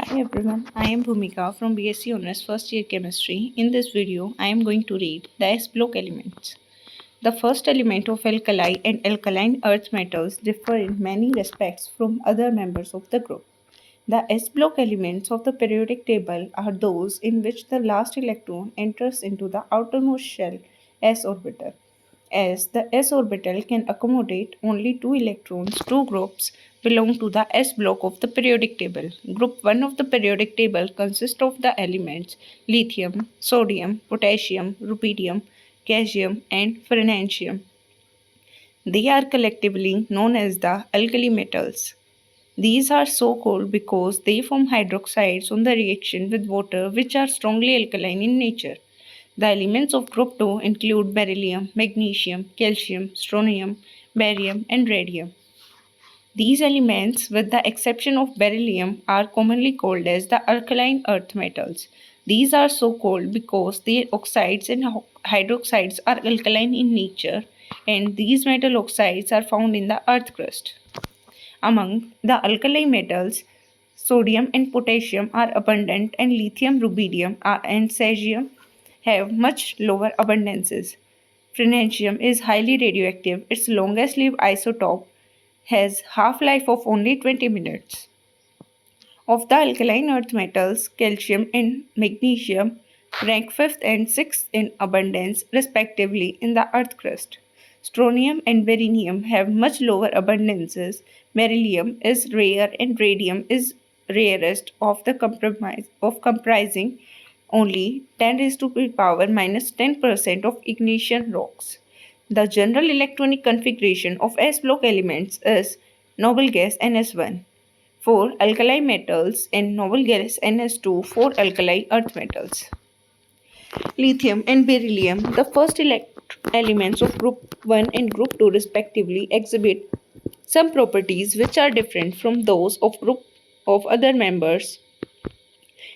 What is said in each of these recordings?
Hi everyone, I am Bhumika from BSc Honors First Year Chemistry. In this video, I am going to read the S block elements. The first element of alkali and alkaline earth metals differ in many respects from other members of the group. The S block elements of the periodic table are those in which the last electron enters into the outermost shell S orbital. As the s orbital can accommodate only two electrons, two groups belong to the s block of the periodic table. Group 1 of the periodic table consists of the elements lithium, sodium, potassium, rubidium, caesium, and francium. They are collectively known as the alkali metals. These are so called because they form hydroxides on the reaction with water, which are strongly alkaline in nature. The elements of group 2 include beryllium, magnesium, calcium, strontium, barium, and radium. These elements, with the exception of beryllium, are commonly called as the alkaline earth metals. These are so called because their oxides and hydroxides are alkaline in nature, and these metal oxides are found in the earth crust. Among the alkali metals, sodium and potassium are abundant, and lithium, rubidium, and cesium have much lower abundances. Francium is highly radioactive. Its longest lived isotope has half-life of only 20 minutes. Of the alkaline earth metals, calcium and magnesium rank 5th and 6th in abundance, respectively, in the earth crust. Strontium and beryllium have much lower abundances. Beryllium is rare and radium is rarest of the comprising only 10 raised to the power minus 10% of ignition rocks. The general electronic configuration of S block elements is noble gas NS1 for alkali metals and noble gas NS2 for alkali earth metals. Lithium and beryllium, the first elements of group 1 and group 2 respectively, exhibit some properties which are different from those of group of other members.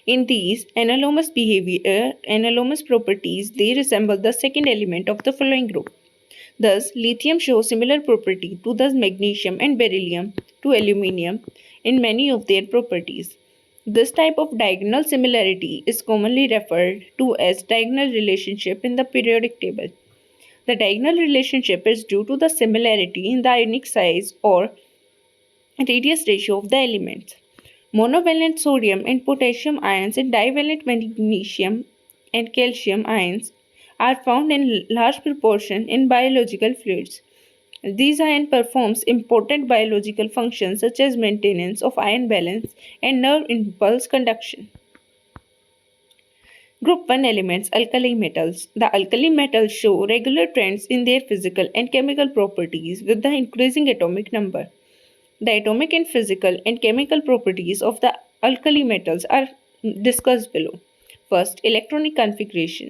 In these anomalous properties, they resemble the second element of the following group. Thus, lithium shows similar property to the magnesium and beryllium to aluminium in many of their properties. This type of diagonal similarity is commonly referred to as diagonal relationship in the periodic table. The diagonal relationship is due to the similarity in the ionic size or radius ratio of the elements. Monovalent sodium and potassium ions and divalent magnesium and calcium ions are found in large proportion in biological fluids. These ions performs important biological functions such as maintenance of ion balance and nerve impulse conduction. Group 1 elements alkali metals. The alkali metals show regular trends in their physical and chemical properties with the increasing atomic number. The atomic and physical and chemical properties of the alkali metals are discussed below. First, electronic configuration.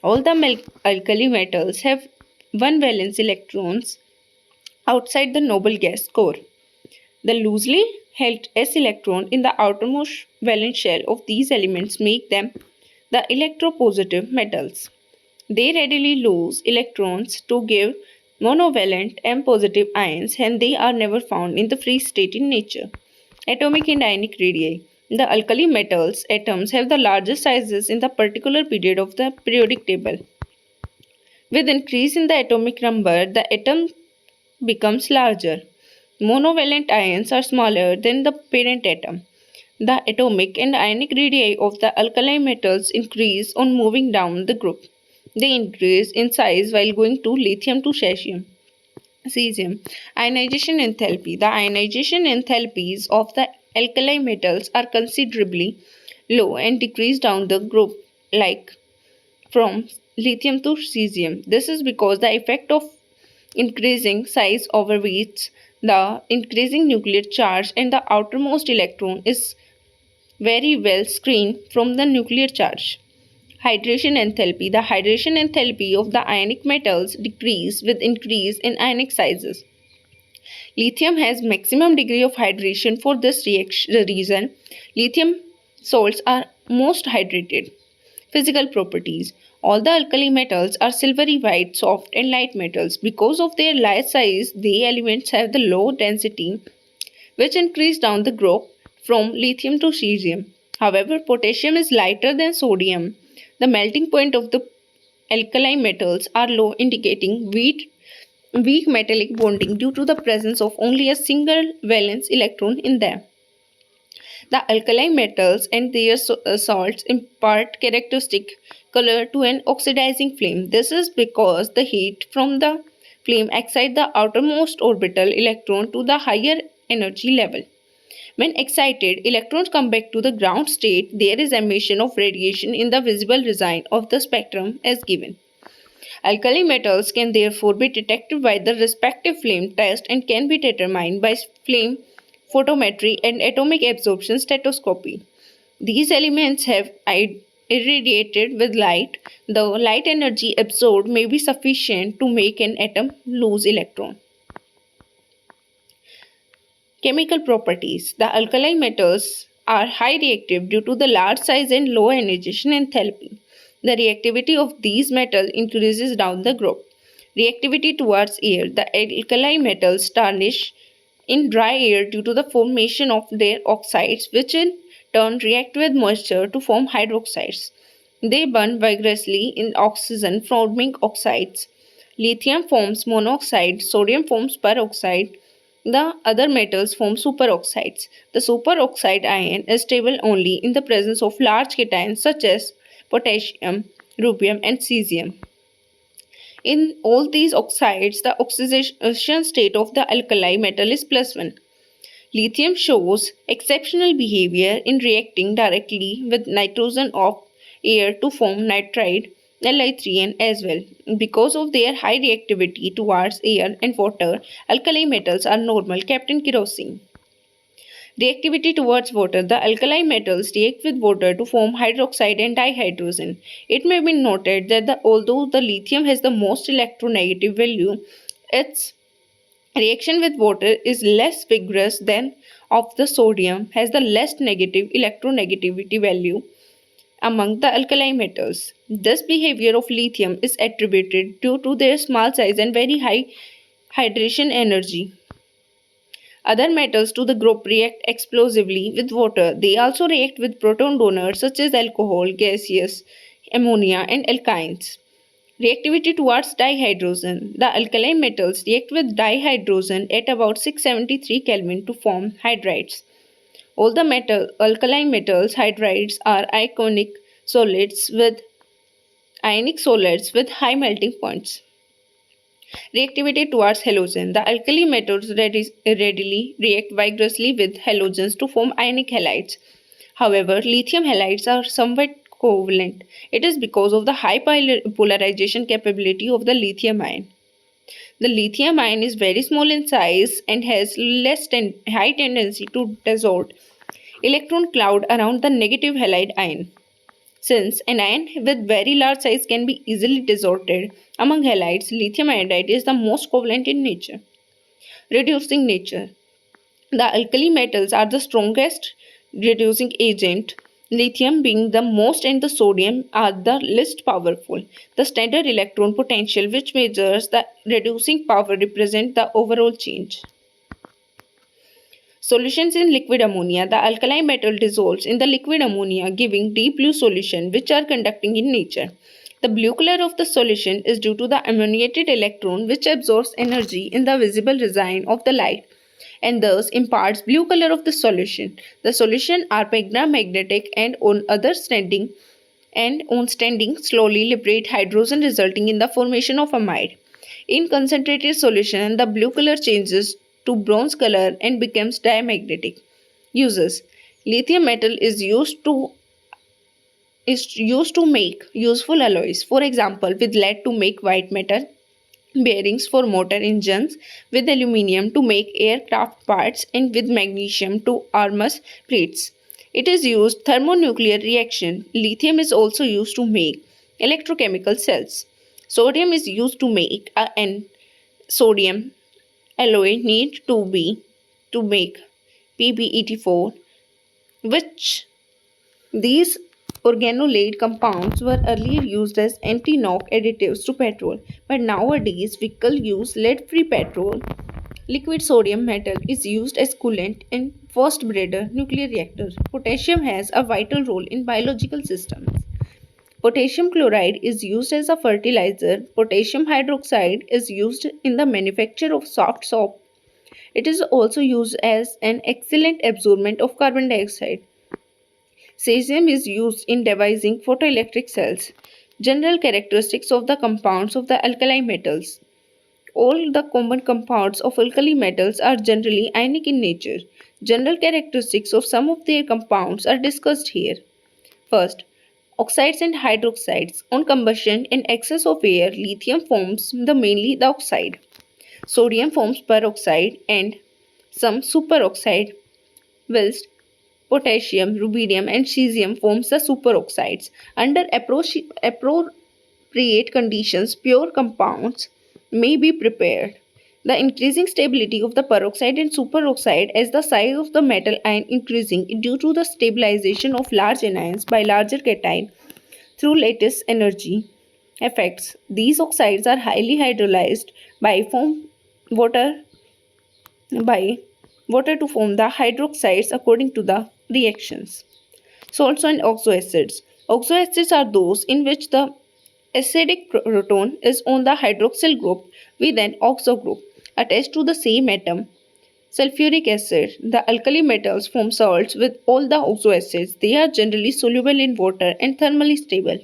All the alkali metals have one valence electrons outside the noble gas core. The loosely held s electron in the outermost valence shell of these elements make them the electropositive metals. They readily lose electrons to give monovalent M positive ions, and they are never found in the free state in nature. Atomic and ionic radii. The alkali metals atoms have the largest sizes in the particular period of the periodic table. With increase in the atomic number, the atom becomes larger. Monovalent ions are smaller than the parent atom. The atomic and ionic radii of the alkali metals increase on moving down the group. They increase in size while going to lithium to cesium. Ionization enthalpy. The ionization enthalpies of the alkali metals are considerably low and decrease down the group like from lithium to cesium. This is because the effect of increasing size overweights the increasing nuclear charge, and the outermost electron is very well screened from the nuclear charge. Hydration enthalpy. The hydration enthalpy of the ionic metals decrease with increase in ionic sizes. Lithium has maximum degree of hydration. For this reason, lithium salts are most hydrated. Physical properties. All the alkali metals are silvery white, soft and light metals. Because of their light size, the elements have the low density which increase down the group. from lithium to cesium. However, potassium is lighter than sodium. The melting point of the alkali metals are low, indicating weak metallic bonding due to the presence of only a single valence electron in them. The alkali metals and their salts impart characteristic color to an oxidizing flame. This is because the heat from the flame excites the outermost orbital electron to the higher energy level. When excited, electrons come back to the ground state. There is emission of radiation in the visible region of the spectrum as given. Alkali metals can therefore be detected by the respective flame test and can be determined by flame photometry and atomic absorption spectroscopy. These elements have irradiated with light. The light energy absorbed may be sufficient to make an atom lose electron. Chemical properties. The alkali metals are high reactive due to the large size and low ionization enthalpy. The reactivity of these metals increases down the group. Reactivity towards air. The alkali metals tarnish in dry air due to the formation of their oxides, which in turn react with moisture to form hydroxides. They burn vigorously in oxygen, forming oxides. Lithium forms monoxide, sodium forms peroxide. The other metals form superoxides. The superoxide ion is stable only in the presence of large cations such as potassium, rubium, and cesium. In all these oxides, the oxidation state of the alkali metal is +1. Lithium shows exceptional behavior in reacting directly with nitrogen of air to form nitride Li3N as well. Because of their high reactivity towards air and water, alkali metals are normal kept in kerosene. Reactivity towards water. The alkali metals react with water to form hydroxide and dihydrogen. It may be noted that although the lithium has the most electronegative value, its reaction with water is less vigorous than of the sodium, has the less negative electronegativity value among the alkali metals. This behavior of lithium is attributed due to their small size and very high hydration energy. Other metals to the group react explosively with water. They also react with proton donors such as alcohol, gaseous, ammonia, and alkynes. Reactivity towards dihydrogen. The alkali metals react with dihydrogen at about 673 Kelvin to form hydrides. All the alkali metals hydrides are ionic solids with high melting points. Reactivity towards halogen. The alkali metals readily react vigorously with halogens to form ionic halides. However, lithium halides are somewhat covalent. It is because of the high polarization capability of the lithium ion. The lithium ion is very small in size and has high tendency to distort electron cloud around the negative halide ion. Since an ion with very large size can be easily distorted among halides, lithium iodide is the most covalent in nature. Reducing nature. The alkali metals are the strongest reducing agent, lithium being the most and the sodium are the least powerful. The standard electron potential, which measures the reducing power, represents the overall change. Solutions in liquid ammonia. The alkali metal dissolves in the liquid ammonia, giving deep blue solution, which are conducting in nature. The blue color of the solution is due to the ammoniated electron, which absorbs energy in the visible region of the light and thus imparts blue color of the solution. The solution are magnetic and on standing slowly liberate hydrogen, resulting in the formation of amide. In concentrated solution, the blue color changes to bronze color and becomes diamagnetic. Uses. Lithium metal is used to make useful alloys. For example, with lead to make white metal, bearings for motor engines, with aluminium to make aircraft parts, and with magnesium to armor plates. It is used thermonuclear reaction. Lithium is also used to make electrochemical cells. Sodium is used to make an sodium alloy need to make PbEt4, which these organolead compounds were earlier used as anti-knock additives to petrol, but nowadays vehicles use lead-free petrol Liquid sodium metal is used as coolant in fast breeder nuclear reactors. Potassium has a vital role in biological systems. Potassium chloride is used as a fertilizer. Potassium hydroxide is used in the manufacture of soft soap. It is also used as an excellent absorbent of carbon dioxide. Cesium is used in devising photoelectric cells. General characteristics of the compounds of the alkali metals. All the common compounds of alkali metals are generally ionic in nature. General characteristics of some of their compounds are discussed here. First, oxides and hydroxides. On combustion and excess of air, lithium forms mainly the oxide. Sodium forms peroxide and some superoxide, whilst potassium, rubidium, and cesium forms the superoxides. Under appropriate conditions, pure compounds may be prepared. The increasing stability of the peroxide and superoxide as the size of the metal ion increasing due to the stabilization of large anions by larger cation through lattice energy effects. These oxides are highly hydrolyzed by water by water to form the hydroxides according to the reactions. Salts and oxoacids. Oxoacids are those in which the acidic proton is on the hydroxyl group with an oxo group attached to the same atom. Sulfuric acid. The alkali metals form salts with all the oxoacids. They are generally soluble in water and thermally stable.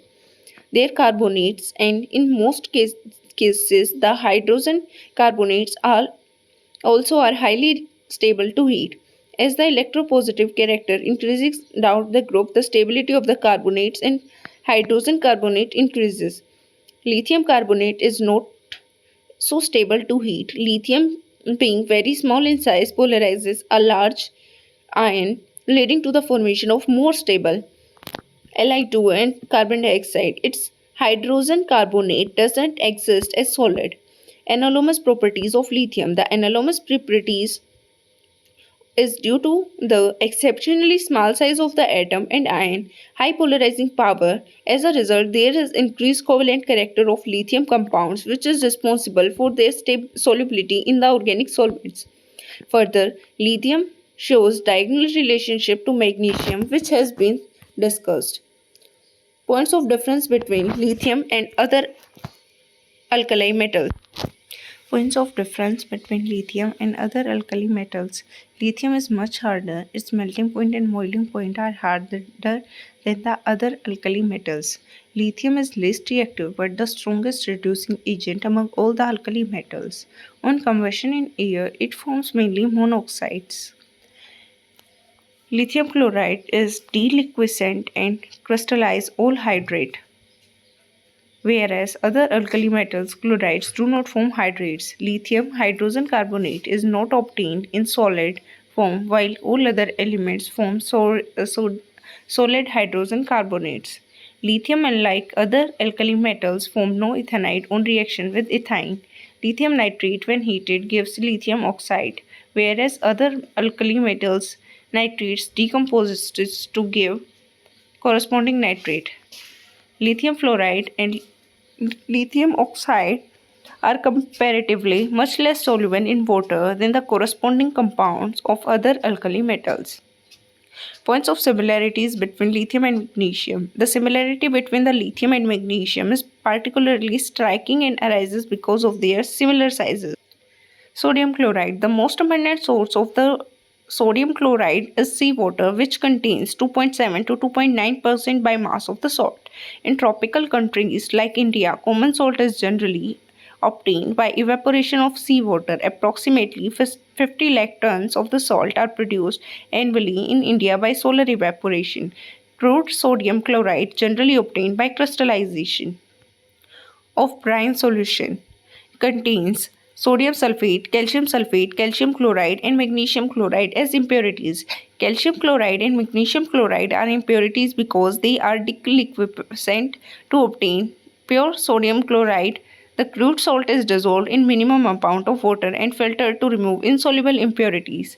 They are carbonates, and in most cases the hydrogen carbonates are highly stable to heat. As the electropositive character increases down the group, the stability of the carbonates and hydrogen carbonate increases. Lithium carbonate is not so stable to heat. Lithium, being very small in size, polarizes a large ion, leading to the formation of more stable Li2 and carbon dioxide. Its hydrogen carbonate doesn't exist as solid. Anomalous properties of lithium. The anomalous properties is due to the exceptionally small size of the atom and ion, high polarizing power. As a result, there is increased covalent character of lithium compounds, which is responsible for their solubility in the organic solvents. Further, lithium shows diagonal relationship to magnesium, which has been discussed. Points of difference between lithium and other alkali metals. Points of difference between lithium and other alkali metals. Lithium is much harder. Its melting point and boiling point are harder than the other alkali metals. Lithium is least reactive but the strongest reducing agent among all the alkali metals. On combustion in air, it forms mainly monoxides. Lithium chloride is deliquescent and crystallizes all hydrate, whereas other alkali metals chlorides do not form hydrates. Lithium hydrogen carbonate is not obtained in solid form while all other elements form solid hydrogen carbonates. Lithium, unlike other alkali metals, form no ethanide on reaction with ethine. Lithium nitrate, when heated, gives lithium oxide, whereas other alkali metals nitrates decomposes to give corresponding nitrate. Lithium fluoride and lithium oxide are comparatively much less soluble in water than the corresponding compounds of other alkali metals. Points of similarities between lithium and magnesium. The similarity between the lithium and magnesium is particularly striking and arises because of their similar sizes. Sodium chloride. The most abundant source of the sodium chloride is seawater, which contains 2.7 to 2.9% by mass of the salt. In tropical countries like India, common salt is generally obtained by evaporation of seawater. Approximately 50 lakh tons of the salt are produced annually in India by solar evaporation. Crude sodium chloride generally obtained by crystallization of brine solution contains sodium sulfate, calcium chloride, and magnesium chloride as impurities. Calcium chloride and magnesium chloride are impurities because they are deliquescent. To obtain pure sodium chloride, the crude salt is dissolved in minimum amount of water and filtered to remove insoluble impurities.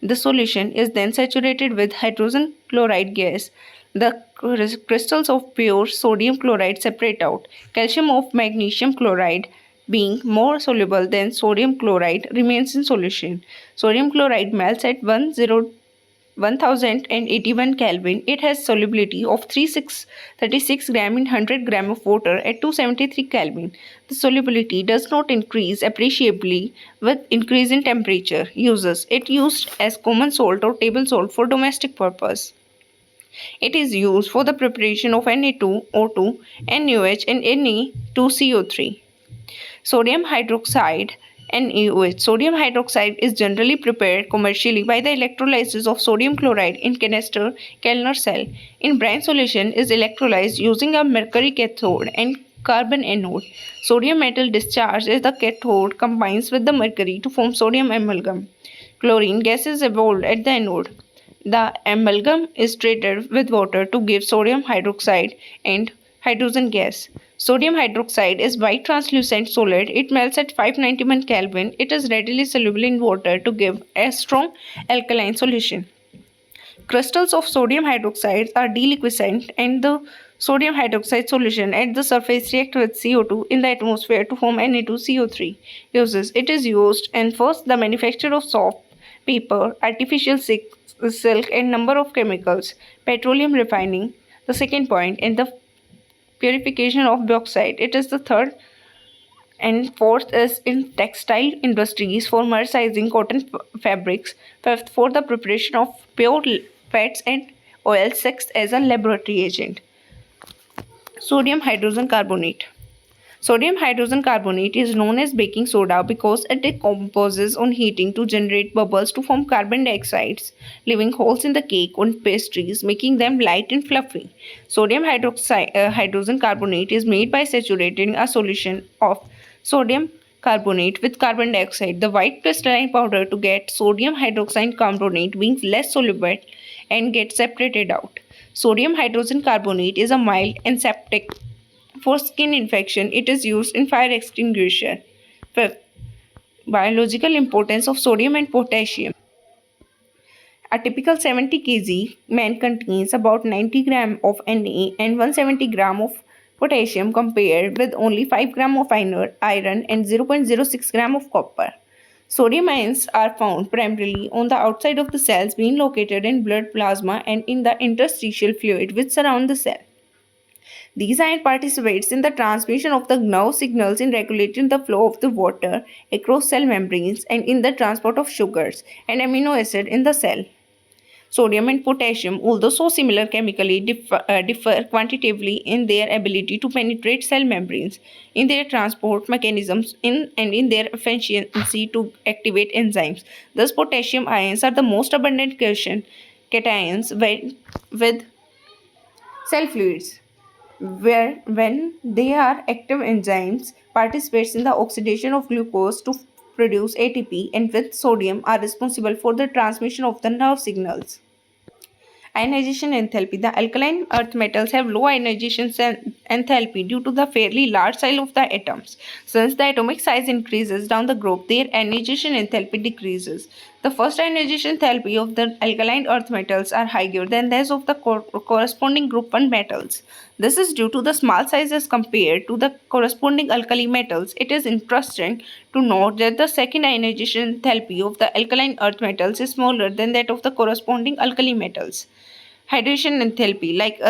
The solution is then saturated with hydrogen chloride gas. The crystals of pure sodium chloride separate out calcium of magnesium chloride being more soluble than sodium chloride, remains in solution. Sodium chloride melts at 1081 Kelvin. It has solubility of 36 gram in 100 gram of water at 273 Kelvin. The solubility does not increase appreciably with increase in temperature. Uses it used as common salt or table salt for domestic purpose. It is used for the preparation of Na2O2, NaOH, and Na2CO3. Sodium hydroxide NaOH. Sodium hydroxide is generally prepared commercially by the electrolysis of sodium chloride in canister Kellner cell. In brine solution is electrolyzed using a mercury cathode and carbon anode. Sodium metal discharge as the cathode combines with the mercury to form sodium amalgam. Chlorine gas is evolved at the anode. The amalgam is treated with water to give sodium hydroxide and hydrogen gas. Sodium hydroxide is white translucent solid. It melts at 591 Kelvin. It is readily soluble in water to give a strong alkaline solution. Crystals of sodium hydroxide are deliquescent and the sodium hydroxide solution at the surface react with CO2 in the atmosphere to form Na2CO3. Uses it is used in first the manufacture of soap, paper, artificial silk and number of chemicals, petroleum refining. The second point in the purification of bauxite. It is the third and fourth is in textile industries for mercerizing cotton fabrics. Fifth, for the preparation of pure fats and oils. Sixth, as a laboratory agent. Sodium hydrogen carbonate. Sodium hydrogen carbonate is known as baking soda because it decomposes on heating to generate bubbles to form carbon dioxides, leaving holes in the cake on pastries, making them light and fluffy. Hydrogen carbonate is made by saturating a solution of sodium carbonate with carbon dioxide. The white crystalline powder to get sodium hydroxide carbonate being less soluble and gets separated out. Sodium hydrogen carbonate is a mild antiseptic for skin infection. It is used in fire extinguisher. Fifth, biological importance of sodium and potassium. A typical 70 kg man contains about 90 gram of Na and 170 gram of potassium compared with only 5 gram of iron and 0.06 gram of copper. Sodium ions are found primarily on the outside of the cells, being located in blood plasma and in the interstitial fluid which surround the cell. These ion participates in the transmission of the nerve signals in regulating the flow of the water across cell membranes and in the transport of sugars and amino acid in the cell. Sodium and potassium, although so similar chemically, differ quantitatively in their ability to penetrate cell membranes, in their transport mechanisms, and in their efficiency to activate enzymes. Thus, potassium ions are the most abundant cations with cell fluids where when they are active enzymes participates in the oxidation of glucose to produce ATP and with sodium are responsible for the transmission of the nerve signals. Ionization enthalpy. The alkaline earth metals have low ionization enthalpy due to the fairly large size of the atoms. Since the atomic size increases down the group, their ionization enthalpy decreases. The first ionization enthalpy of the alkaline earth metals are higher than those of the corresponding group 1 metals. This is due to the small size as compared to the corresponding alkali metals. It is interesting to note that the second ionization enthalpy of the alkaline earth metals is smaller than that of the corresponding alkali metals. Hydration enthalpy. Like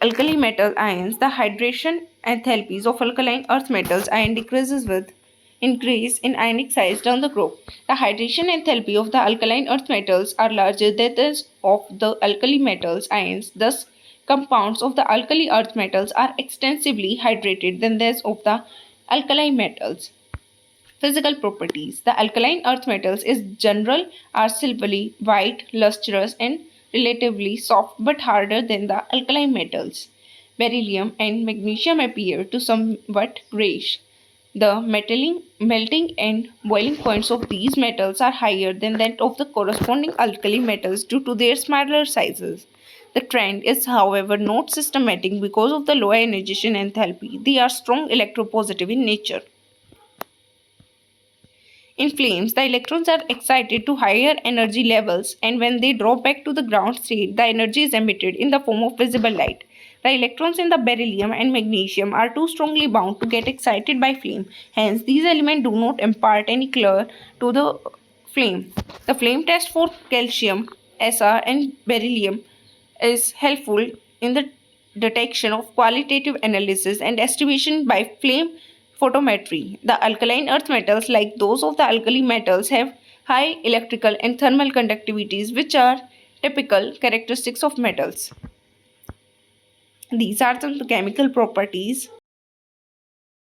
alkali metal ions, the hydration enthalpies of alkaline earth metals ion decreases with increase in ionic size down the group. The hydration enthalpy of the alkaline earth metals are larger than those of the alkali metals ions. Thus, compounds of the alkali earth metals are extensively hydrated than those of the alkali metals. Physical properties. The alkaline earth metals is general are silvery, white, lustrous and relatively soft but harder than the alkaline metals. Beryllium and magnesium appear to somewhat grayish. The melting and boiling points of these metals are higher than that of the corresponding alkali metals due to their smaller sizes. The trend is, however, not systematic because of the low ionization enthalpy. They are strong electropositive in nature. In flames, the electrons are excited to higher energy levels, and when they drop back to the ground state, the energy is emitted in the form of visible light. The electrons in the beryllium and magnesium are too strongly bound to get excited by flame. Hence, these elements do not impart any color to the flame. The flame test for calcium, Sr, and beryllium is helpful in the detection of qualitative analysis and estimation by flame photometry. The alkaline earth metals, like those of the alkali metals, have high electrical and thermal conductivities, which are typical characteristics of metals. These are some chemical properties